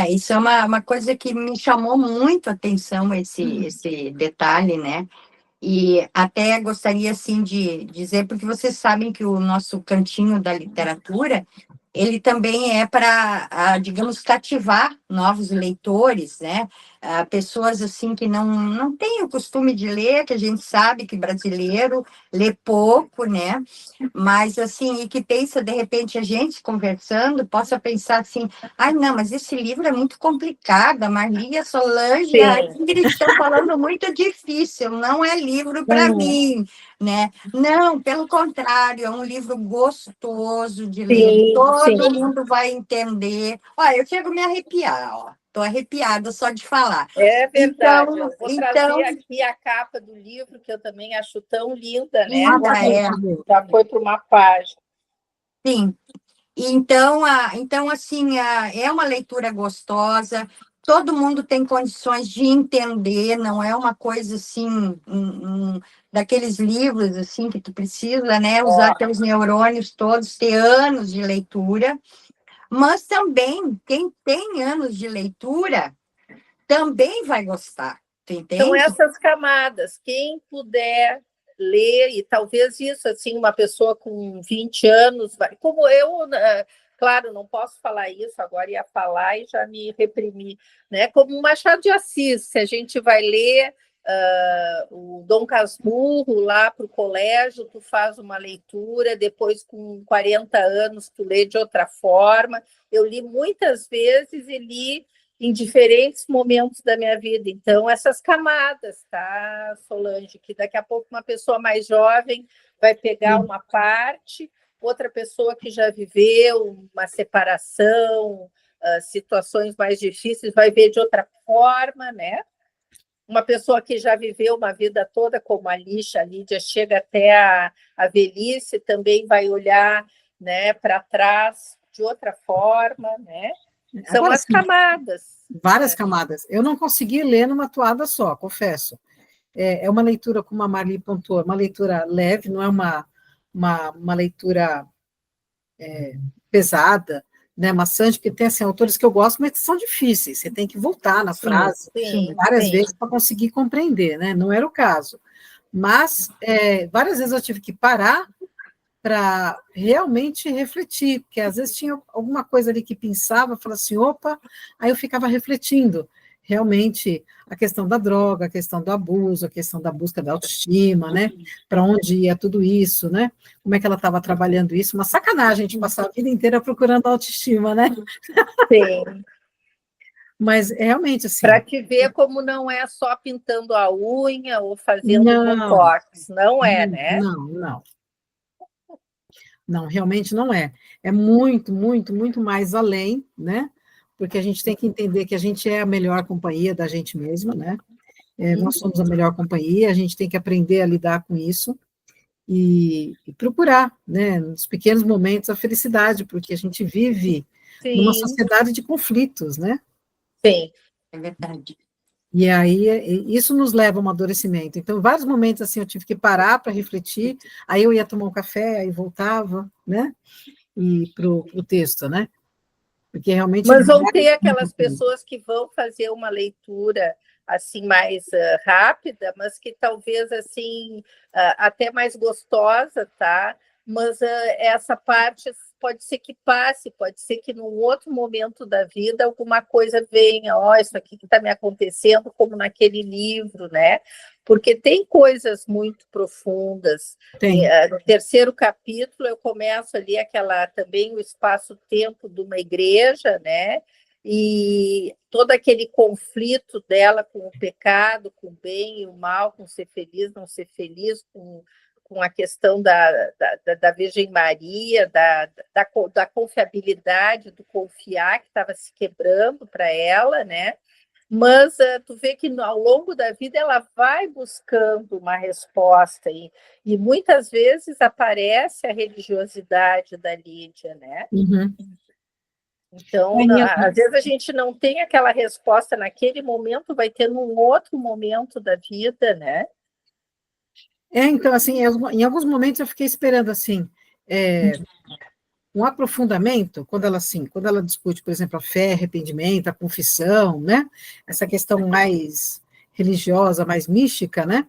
[SPEAKER 1] Isso é uma coisa que me chamou muito a atenção, esse detalhe, né? E até gostaria, assim, de dizer, porque vocês sabem que o nosso cantinho da literatura, ele também é para, digamos, cativar novos leitores, né? Pessoas, assim, que não têm o costume de ler, que a gente sabe que brasileiro lê pouco, né? Mas, assim, e que pensa, de repente, a gente conversando, possa pensar assim, ai, não, mas esse livro é muito complicado, a Marli, a Solange e a Ingrid estão falando muito difícil, não é livro para mim, né? Não, pelo contrário, é um livro gostoso de ler, todo mundo vai entender. Olha, eu chego a me arrepiar, ó. Estou arrepiada só de falar.
[SPEAKER 3] É verdade. Então, eu vou trazer aqui a capa do livro, que eu também acho tão linda, né? Já foi para uma página.
[SPEAKER 1] Sim. Então, assim, é uma leitura gostosa, todo mundo tem condições de entender, não é uma coisa assim, daqueles livros assim que tu precisa, né, usar teus neurônios todos, ter anos de leitura, mas também quem tem anos de leitura também vai gostar, tu entende?
[SPEAKER 3] São essas camadas, quem puder ler, e talvez isso, assim, uma pessoa com 20 anos, como eu, claro, não posso falar isso, agora ia falar e já me reprimi, né? Como Machado de Assis, se a gente vai ler o Dom Casmurro lá para o colégio, tu faz uma leitura, depois com 40 anos tu lê de outra forma. Eu li muitas vezes e li em diferentes momentos da minha vida. Então, essas camadas, tá, Solange? Que daqui a pouco uma pessoa mais jovem vai pegar uma parte, outra pessoa que já viveu uma separação, situações mais difíceis, vai ver de outra forma, né? Uma pessoa que já viveu uma vida toda como a Lídia, chega até a velhice, também vai olhar, né, para trás de outra forma, né? São agora, as camadas.
[SPEAKER 2] Várias camadas. Eu não consegui ler numa toada só, confesso. É uma leitura, como a Marli pontuou, uma leitura leve, não é uma leitura pesada, né, maçante, porque tem, assim, autores que eu gosto, mas que são difíceis, você tem que voltar na frase várias vezes para conseguir compreender, né, não era o caso. Mas, várias vezes eu tive que parar para realmente refletir, porque às vezes tinha alguma coisa ali que pensava, falava assim, opa, aí eu ficava refletindo, realmente, a questão da droga, a questão do abuso, a questão da busca da autoestima, né, para onde ia tudo isso, né, como é que ela estava trabalhando isso, uma sacanagem de passar a vida inteira procurando autoestima, né?
[SPEAKER 3] Sim.
[SPEAKER 2] Mas realmente, assim...
[SPEAKER 3] Para te ver como não é só pintando a unha ou fazendo
[SPEAKER 2] Não,
[SPEAKER 3] botox, não é, né?
[SPEAKER 2] não. Não, realmente não é. É muito, muito, muito mais além, né? Porque a gente tem que entender que a gente é a melhor companhia da gente mesma, né? Nós somos a melhor companhia, a gente tem que aprender a lidar com isso e procurar, né, nos pequenos momentos, a felicidade, porque a gente vive numa sociedade de conflitos, né?
[SPEAKER 3] Sim.
[SPEAKER 1] É verdade.
[SPEAKER 2] E aí, isso nos leva a um amadurecimento. Então, em vários momentos, assim, eu tive que parar para refletir, aí eu ia tomar um café, aí voltava, né? E para o texto, né? Porque realmente...
[SPEAKER 3] Mas vão ter aquelas pessoas que vão fazer uma leitura assim mais rápida, mas que talvez assim até mais gostosa, tá? Mas essa parte pode ser que passe, pode ser que num outro momento da vida alguma coisa venha, ó, isso aqui que está me acontecendo, como naquele livro, né? Porque tem coisas muito profundas. No terceiro capítulo eu começo ali também o espaço-tempo de uma igreja, né? E todo aquele conflito dela com o pecado, com o bem e o mal, com ser feliz, não ser feliz, com a questão da Virgem Maria, da confiabilidade, do confiar que estava se quebrando para ela, né? Mas tu vê que ao longo da vida ela vai buscando uma resposta e muitas vezes aparece a religiosidade da Lídia, né?
[SPEAKER 2] Uhum.
[SPEAKER 3] Então, às vezes a gente não tem aquela resposta naquele momento, vai ter num outro momento da vida, né?
[SPEAKER 2] Então, assim, em alguns momentos eu fiquei esperando, assim, um aprofundamento, quando ela discute, por exemplo, a fé, arrependimento, a confissão, né? Essa questão mais religiosa, mais mística, né?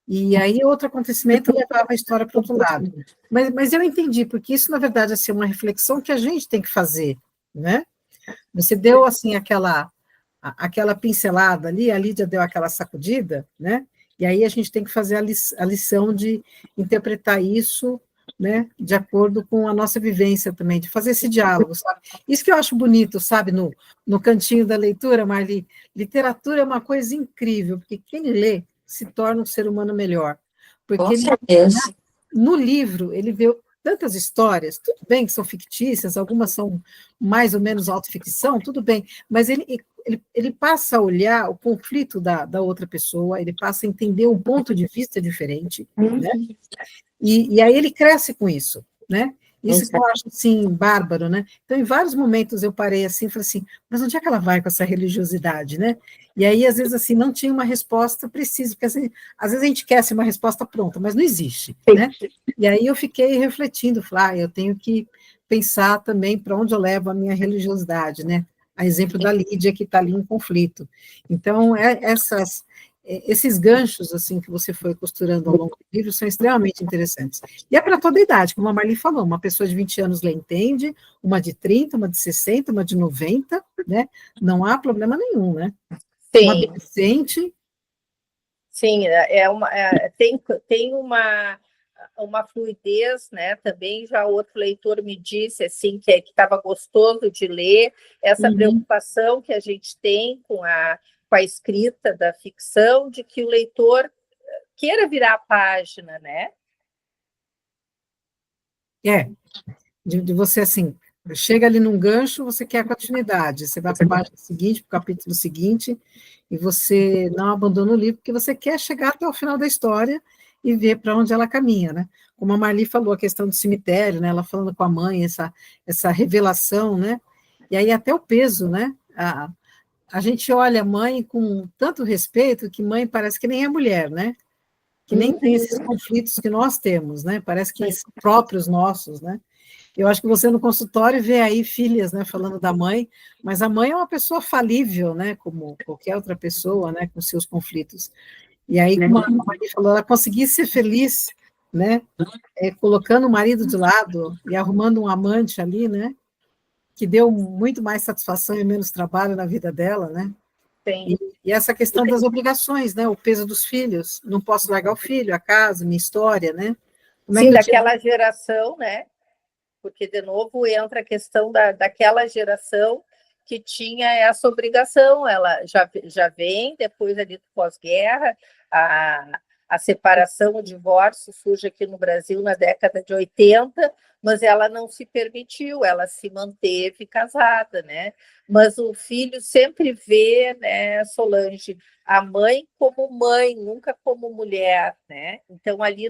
[SPEAKER 2] E aí outro acontecimento levava a história para outro lado. Mas eu entendi, porque isso, na verdade, assim, é uma reflexão que a gente tem que fazer, né? Você deu, assim, aquela pincelada ali, a Lídia deu aquela sacudida, né? E aí a gente tem que fazer a lição de interpretar isso, né, de acordo com a nossa vivência também, de fazer esse diálogo, sabe? Isso que eu acho bonito, sabe, no cantinho da leitura, Marli, literatura é uma coisa incrível, porque quem lê se torna um ser humano melhor. Porque
[SPEAKER 1] Com certeza.
[SPEAKER 2] no livro, ele vê tantas histórias, tudo bem que são fictícias, algumas são mais ou menos autoficção, tudo bem, mas ele passa a olhar o conflito da outra pessoa, ele passa a entender um ponto de vista diferente, né? E aí ele cresce com isso, né? Isso que eu acho, assim, bárbaro, né? Então, em vários momentos eu parei assim, falei assim, mas onde é que ela vai com essa religiosidade, né? E aí, às vezes, assim, não tinha uma resposta precisa, porque assim, às vezes a gente quer assim, uma resposta pronta, mas não existe, né? E aí eu fiquei refletindo, falei, eu tenho que pensar também para onde eu levo a minha religiosidade, né? A exemplo da Lídia, que está ali em conflito. Então, esses ganchos assim que você foi costurando ao longo do livro são extremamente interessantes. E é para toda idade, como a Marli falou, uma pessoa de 20 anos lê entende, uma de 30, uma de 60, uma de 90, né? Não há problema nenhum, né?
[SPEAKER 3] Sim.
[SPEAKER 2] Uma adolescente...
[SPEAKER 3] Sim, tem uma fluidez, né? Também já outro leitor me disse assim que estava gostoso de ler, essa preocupação que a gente tem com a escrita da ficção, de que o leitor queira virar a página, né?
[SPEAKER 2] De você, assim, chega ali num gancho, você quer a continuidade, você vai para a página seguinte, para o capítulo seguinte, e você não abandona o livro, porque você quer chegar até o final da história e ver para onde ela caminha, né? Como a Marli falou, a questão do cemitério, né? Ela falando com a mãe, essa revelação, né? E aí até o peso, né? A gente olha a mãe com tanto respeito que mãe parece que nem é mulher, né? Que nem tem esses conflitos que nós temos, né? Parece que são próprios nossos, né? Eu acho que você no consultório vê aí filhas, né, falando da mãe, mas a mãe é uma pessoa falível, né, como qualquer outra pessoa, né, com seus conflitos. E aí, como a Maria falou, ela conseguir ser feliz, né, colocando o marido de lado e arrumando um amante ali, né, que deu muito mais satisfação e menos trabalho na vida dela, né?
[SPEAKER 3] Sim.
[SPEAKER 2] E essa questão das obrigações, né? O peso dos filhos, não posso largar o filho, a casa, minha história, né? Como
[SPEAKER 3] Sim,
[SPEAKER 2] é que
[SPEAKER 3] daquela geração, né? Porque, de novo, entra a questão daquela geração que tinha essa obrigação, ela já vem depois ali do pós-guerra, a separação, o divórcio surge aqui no Brasil na década de 80, mas ela não se permitiu, ela se manteve casada, né? Mas o filho sempre vê, né, Solange, a mãe como mãe, nunca como mulher, né? Então, ali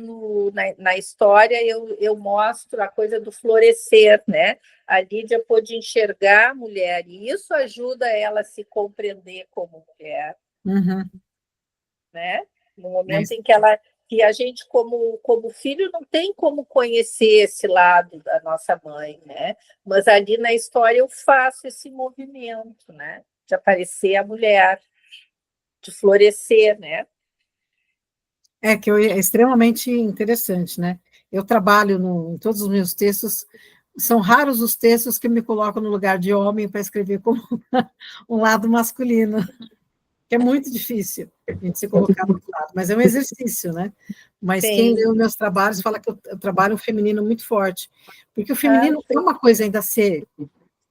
[SPEAKER 3] na história, eu mostro a coisa do florescer, né? A Lídia pôde enxergar a mulher, e isso ajuda ela a se compreender como mulher, né? No momento em que a gente, como filho, não tem como conhecer esse lado da nossa mãe, né? Mas ali na história eu faço esse movimento, né? De aparecer a mulher, de florescer, né?
[SPEAKER 2] que é extremamente interessante, né? Eu trabalho em todos os meus textos, são raros os textos que me colocam no lugar de homem para escrever como um lado masculino, que é muito difícil a gente se colocar no outro lado, mas é um exercício, né? Mas quem lê os meus trabalhos fala que eu trabalho um feminino muito forte, porque o feminino é uma coisa ainda a ser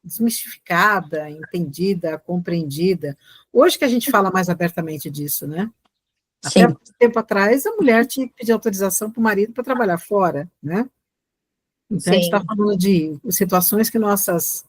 [SPEAKER 2] desmistificada, entendida, compreendida. Hoje que a gente fala mais abertamente disso, né?
[SPEAKER 1] Sim.
[SPEAKER 2] Até muito tempo atrás, a mulher tinha que pedir autorização para o marido para trabalhar fora, né? Então, a gente está falando de situações que nossas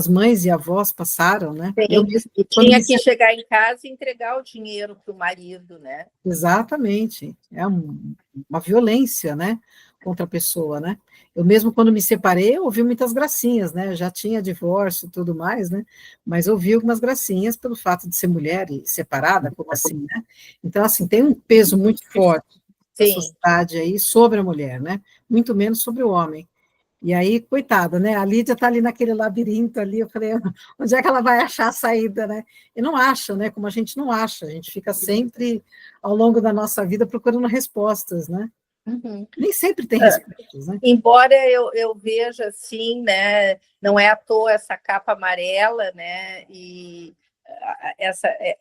[SPEAKER 2] mães e avós passaram, né?
[SPEAKER 3] Sim.
[SPEAKER 2] Eu mesmo,
[SPEAKER 3] e tinha que chegar em casa e entregar o dinheiro para o marido, né?
[SPEAKER 2] Exatamente. É uma violência, né? Contra a pessoa, né? Eu mesmo, quando me separei, eu ouvi muitas gracinhas, né? Eu já tinha divórcio e tudo mais, né? Mas ouvi algumas gracinhas pelo fato de ser mulher e separada, como assim, né? Então, assim, tem um peso muito forte da sociedade aí sobre a mulher, né? Muito menos sobre o homem. E aí, coitada, né? A Lídia está ali naquele labirinto ali, eu falei, onde é que ela vai achar a saída, né? E não acha, né? Como a gente não acha, a gente fica sempre, ao longo da nossa vida, procurando respostas, né? Nem sempre tem respostas, né?
[SPEAKER 3] Embora eu veja assim, né? Não é à toa essa capa amarela, né? E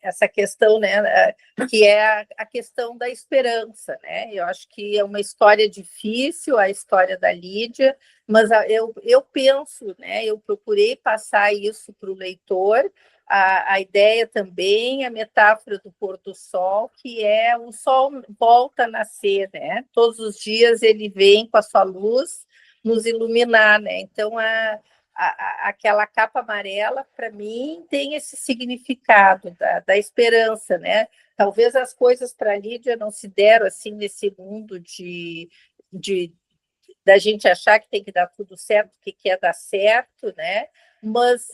[SPEAKER 3] essa questão, né? Que é a questão da esperança, né? Eu acho que é uma história difícil, a história da Lídia, mas eu penso, né? Eu procurei passar isso para o leitor. A ideia também, a metáfora do pôr do sol, que é o sol volta a nascer, né? Todos os dias ele vem com a sua luz nos iluminar, né? Então, aquela capa amarela, para mim, tem esse significado da esperança, né? Talvez as coisas para a Lídia não se deram assim nesse mundo da gente achar que tem que dar tudo certo, que quer dar certo, né? Mas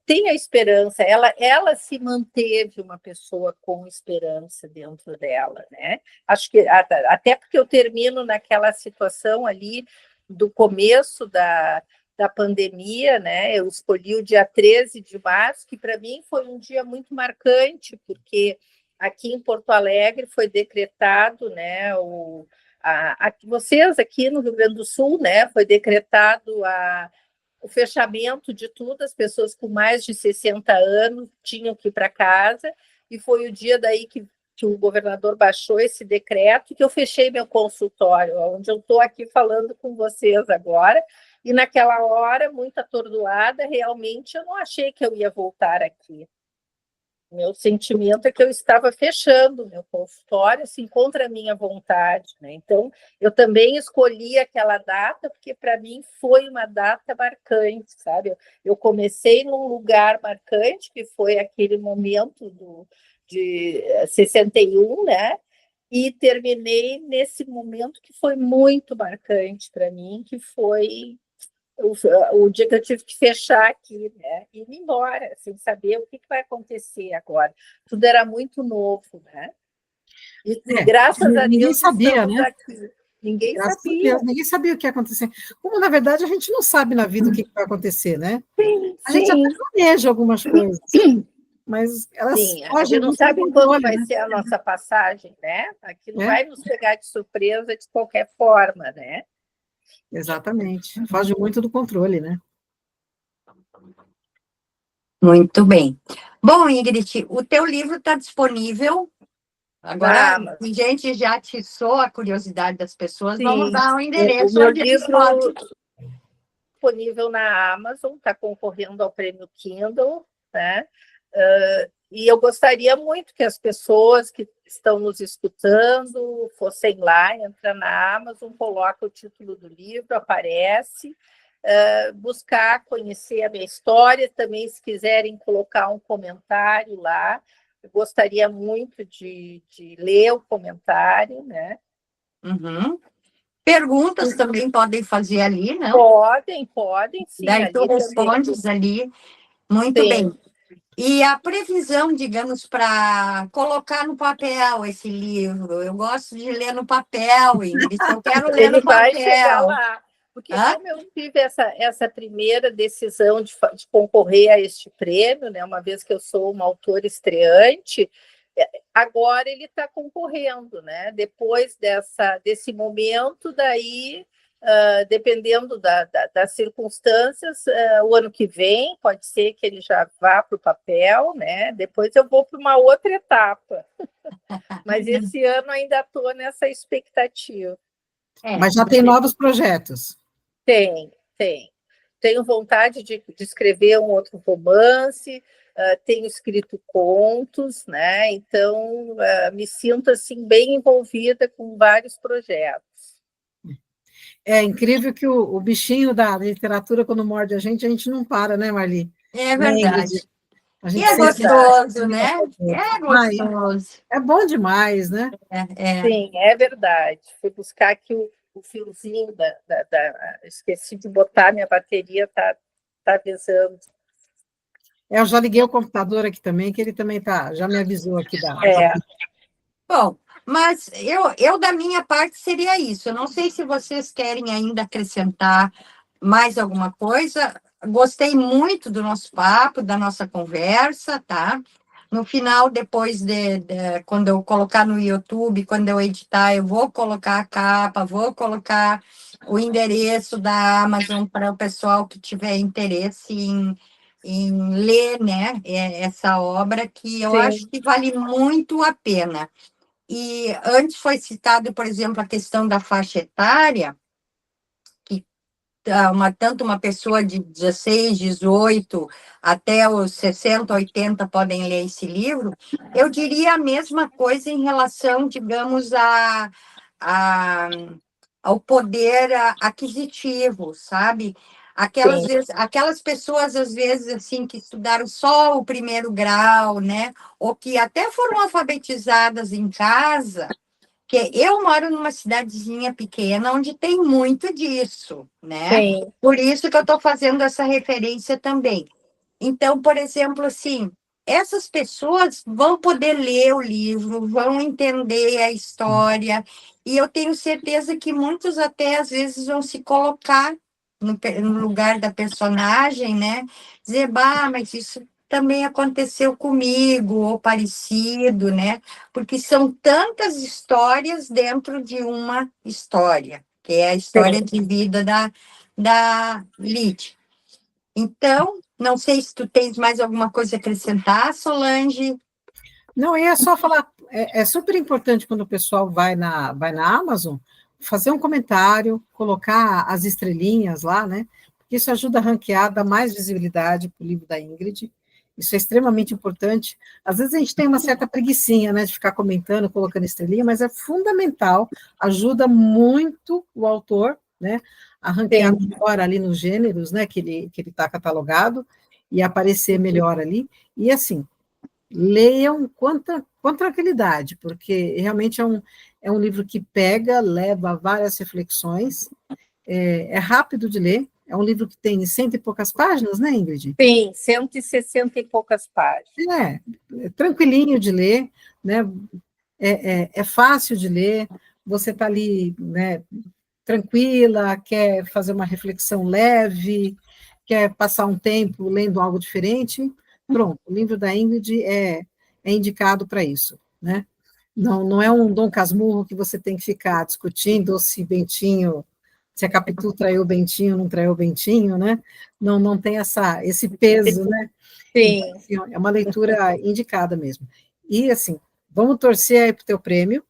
[SPEAKER 3] tem a esperança, ela se manteve uma pessoa com esperança dentro dela, né? Acho que até porque eu termino naquela situação ali do começo da pandemia, né? Eu escolhi o dia 13 de março, que para mim foi um dia muito marcante, porque aqui em Porto Alegre foi decretado, né, vocês aqui no Rio Grande do Sul, né, foi decretado o fechamento de tudo, as pessoas com mais de 60 anos tinham que ir para casa, e foi o dia daí que o governador baixou esse decreto, que eu fechei meu consultório, onde eu estou aqui falando com vocês agora, e naquela hora, muito atordoada, realmente eu não achei que eu ia voltar aqui. Meu sentimento é que eu estava fechando meu consultório, assim, contra a minha vontade, né? Então, eu também escolhi aquela data, porque para mim foi uma data marcante, sabe? Eu comecei num lugar marcante, que foi aquele momento de 61, né? E terminei nesse momento que foi muito marcante para mim, que foi o dia que eu tive que fechar aqui, né? E ir embora, sem saber o que vai acontecer agora. Tudo era muito novo, né? E graças a
[SPEAKER 2] ninguém
[SPEAKER 3] Deus
[SPEAKER 2] sabia,
[SPEAKER 3] estamos
[SPEAKER 2] né?
[SPEAKER 3] aqui. Ninguém
[SPEAKER 2] Graças a
[SPEAKER 3] sabia.
[SPEAKER 2] Deus, ninguém sabia o que ia acontecer. Como, na verdade, a gente não sabe na vida o que vai acontecer, né? A gente até
[SPEAKER 3] Sim,
[SPEAKER 2] planeja algumas coisas, mas elas
[SPEAKER 3] sim. A gente
[SPEAKER 2] fogem
[SPEAKER 3] não
[SPEAKER 2] muito do
[SPEAKER 3] sabe quando
[SPEAKER 2] controle,
[SPEAKER 3] vai
[SPEAKER 2] né?
[SPEAKER 3] ser a nossa passagem, né? Aquilo
[SPEAKER 2] É,
[SPEAKER 3] vai nos pegar de surpresa de qualquer forma, né?
[SPEAKER 2] exatamente. Foge muito do controle, né?
[SPEAKER 1] Muito bem. Bom, Ingrid, o teu livro está disponível. Agora,
[SPEAKER 3] Na
[SPEAKER 1] a
[SPEAKER 3] Amazon.
[SPEAKER 1] gente já atiçou a curiosidade das pessoas. Vamos
[SPEAKER 3] Sim.
[SPEAKER 1] dar um
[SPEAKER 3] O
[SPEAKER 1] endereço
[SPEAKER 3] meu
[SPEAKER 1] onde eles
[SPEAKER 3] livro
[SPEAKER 1] podem.
[SPEAKER 3] disponível na Amazon, está concorrendo ao prêmio Kindle, né? E eu gostaria muito que as pessoas que estão nos escutando fossem lá, entra na Amazon, coloca o título do livro, aparece, buscar conhecer a minha história, também se quiserem colocar um comentário lá, eu gostaria muito de ler o comentário, né?
[SPEAKER 1] Uhum. Perguntas também podem fazer ali, não?
[SPEAKER 3] Podem, sim,
[SPEAKER 1] Daí tu
[SPEAKER 3] ali também.
[SPEAKER 1] respondes ali. Muito
[SPEAKER 3] Sim.
[SPEAKER 1] bem. E a previsão, digamos, para colocar no papel esse livro? Eu gosto de ler no papel, Ingrid. Eu quero ler
[SPEAKER 3] Ele
[SPEAKER 1] no
[SPEAKER 3] vai chegar
[SPEAKER 1] papel.
[SPEAKER 3] lá. Porque
[SPEAKER 1] Hã?
[SPEAKER 3] como eu tive essa primeira decisão de concorrer a este prêmio, né, uma vez que eu sou uma autora estreante, agora ele está concorrendo, né? Depois desse momento, daí, dependendo das circunstâncias, o ano que vem, pode ser que ele já vá para o papel, né? Depois eu vou para uma outra etapa. Mas esse ano ainda estou nessa expectativa.
[SPEAKER 2] Mas já tem novos projetos.
[SPEAKER 3] Tem. Tenho vontade de escrever um outro romance, tenho escrito contos, né? Então, me sinto assim bem envolvida com vários projetos.
[SPEAKER 2] É incrível que o bichinho da literatura, quando morde a gente não para, né, Marli?
[SPEAKER 1] É
[SPEAKER 2] Né, Ingrid?
[SPEAKER 1] verdade.
[SPEAKER 2] A
[SPEAKER 1] E
[SPEAKER 2] gente
[SPEAKER 1] é
[SPEAKER 2] sempre
[SPEAKER 1] gostoso, né? É
[SPEAKER 2] Ai,
[SPEAKER 1] gostoso.
[SPEAKER 2] é bom demais, né?
[SPEAKER 1] É.
[SPEAKER 3] Sim, é verdade. Fui buscar aqui o fiozinho esqueci de botar, minha bateria tá avisando.
[SPEAKER 2] Eu já liguei o computador aqui também, que ele também já me avisou aqui da.
[SPEAKER 3] É,
[SPEAKER 1] Bom, mas eu, da minha parte, seria isso. Eu não sei se vocês querem ainda acrescentar mais alguma coisa. Gostei muito do nosso papo, da nossa conversa, tá? No final, depois quando eu colocar no YouTube, quando eu editar, eu vou colocar a capa, vou colocar o endereço da Amazon para o pessoal que tiver interesse em ler, né, essa obra, que eu
[SPEAKER 3] sim,
[SPEAKER 1] acho que vale muito a pena. E antes foi citado, por exemplo, a questão da faixa etária, que tanto uma pessoa de 16, 18, até os 60, 80 podem ler esse livro. Eu diria a mesma coisa em relação, digamos, a, ao poder aquisitivo, sabe?
[SPEAKER 3] sim,
[SPEAKER 1] Aquelas pessoas, às vezes, assim, que estudaram só o primeiro grau, né? Ou que até foram alfabetizadas em casa, que eu moro numa cidadezinha pequena onde tem muito disso, né?
[SPEAKER 3] sim,
[SPEAKER 1] Por isso que eu estou fazendo essa referência também. Então, por exemplo, assim, essas pessoas vão poder ler o livro, vão entender a história, e eu tenho certeza que muitos até às vezes vão se colocar no lugar da personagem, né? Dizer, bah, mas isso também aconteceu comigo, ou parecido, né? Porque são tantas histórias dentro de uma história, que é a história
[SPEAKER 3] sim.
[SPEAKER 1] de vida da Lid. Então, não sei se tu tens mais alguma coisa a acrescentar, Solange.
[SPEAKER 2] Não, e é só falar, é super importante quando o pessoal vai na Amazon, fazer um comentário, colocar as estrelinhas lá, né? Porque isso ajuda a ranquear, dá mais visibilidade para o livro da Ingrid. Isso é extremamente importante. Às vezes a gente tem uma certa preguicinha, né, de ficar comentando, colocando estrelinha, mas é fundamental, ajuda muito o autor, né, a ranquear
[SPEAKER 3] Sim.
[SPEAKER 2] melhor ali nos gêneros, né, que ele está catalogado e aparecer melhor ali. E assim, leiam com tranquilidade, porque realmente é um livro que pega, leva a várias reflexões, é rápido de ler, é um livro que tem 100 e poucas páginas, né, Ingrid?
[SPEAKER 3] Sim, 160 e poucas páginas.
[SPEAKER 2] É tranquilinho de ler, né? É fácil de ler, você está ali, né, tranquila, quer fazer uma reflexão leve, quer passar um tempo lendo algo diferente, pronto, o livro da Ingrid é indicado para isso, né? Não é um Dom Casmurro que você tem que ficar discutindo se Bentinho, se a Capitu traiu o Bentinho, não traiu o Bentinho, né? Não tem esse peso, né?
[SPEAKER 3] Sim.
[SPEAKER 2] Então, assim, é uma leitura indicada mesmo. E, assim, vamos torcer aí para o teu prêmio,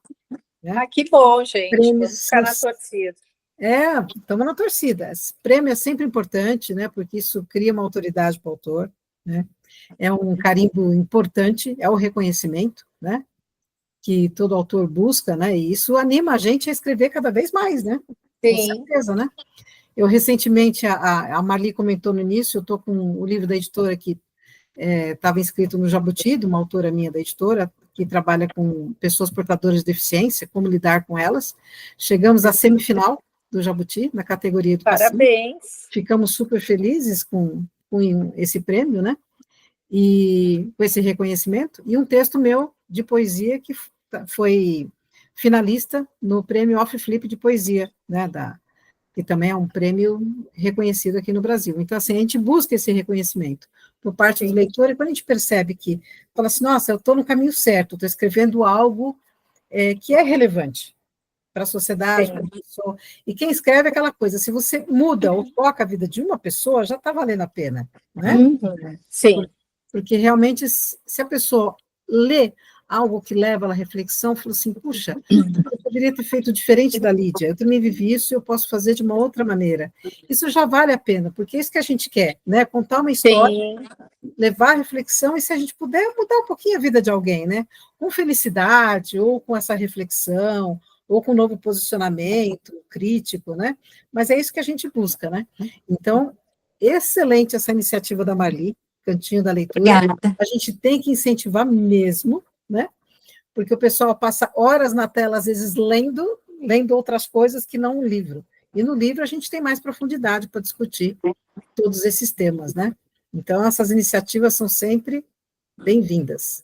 [SPEAKER 2] né?
[SPEAKER 3] Ah, que bom, gente.
[SPEAKER 2] Prêmios
[SPEAKER 3] Vamos ficar na torcida.
[SPEAKER 2] Estamos na torcida. Esse prêmio é sempre importante, né? Porque isso cria uma autoridade para o autor, né? É um carimbo importante, é o reconhecimento, né? Que todo autor busca, né? E isso anima a gente a escrever cada vez mais, né? Com
[SPEAKER 3] Sim.
[SPEAKER 2] certeza, né? Eu recentemente, a Marli comentou no início, eu estou com o livro da editora que estava inscrito no Jabuti, de uma autora minha da editora, que trabalha com pessoas portadoras de deficiência, como lidar com elas. Chegamos à semifinal do Jabuti, na categoria educação.
[SPEAKER 3] Parabéns.
[SPEAKER 2] Ficamos super felizes com esse prêmio, né? E com esse reconhecimento, e um texto meu de poesia que foi finalista no prêmio Off Flip de poesia, né, que também é um prêmio reconhecido aqui no Brasil. Então, assim, a gente busca esse reconhecimento por parte do leitor, e quando a gente percebe que, fala assim, nossa, eu estou no caminho certo, estou escrevendo algo que é relevante para a sociedade, para a pessoa, e quem escreve é aquela coisa, se você muda ou toca a vida de uma pessoa, já está valendo a pena, né?
[SPEAKER 3] Sim.
[SPEAKER 2] Porque realmente, se a pessoa lê algo que leva ela à reflexão, fala assim, puxa, eu poderia ter feito diferente da Lídia, eu também vivi isso e eu posso fazer de uma outra maneira. Isso já vale a pena, porque é isso que a gente quer, né? Contar uma história, sim, levar a reflexão, e se a gente puder mudar um pouquinho a vida de alguém, né? Com felicidade, ou com essa reflexão, ou com um novo posicionamento crítico, né? Mas é isso que a gente busca, né? Então, excelente essa iniciativa da Marli, Cantinho da Leitura.
[SPEAKER 1] Obrigada.
[SPEAKER 2] A gente tem que incentivar mesmo, né? Porque o pessoal passa horas na tela, às vezes, lendo outras coisas que não um livro. E no livro a gente tem mais profundidade para discutir todos esses temas, né? Então, essas iniciativas são sempre bem-vindas.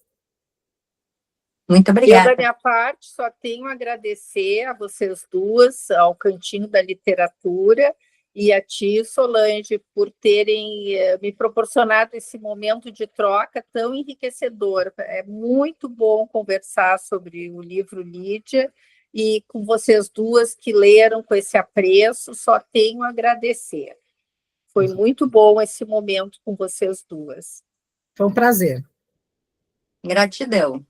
[SPEAKER 1] Muito
[SPEAKER 3] Eu,
[SPEAKER 1] obrigada.
[SPEAKER 3] da minha parte, só tenho a agradecer a vocês duas, ao Cantinho da Literatura, e a ti, Solange, por terem me proporcionado esse momento de troca tão enriquecedor. É muito bom conversar sobre o livro Lídia, e com vocês duas que leram com esse apreço, só tenho a agradecer. Foi muito bom esse momento com vocês duas.
[SPEAKER 2] Foi um prazer.
[SPEAKER 1] Gratidão.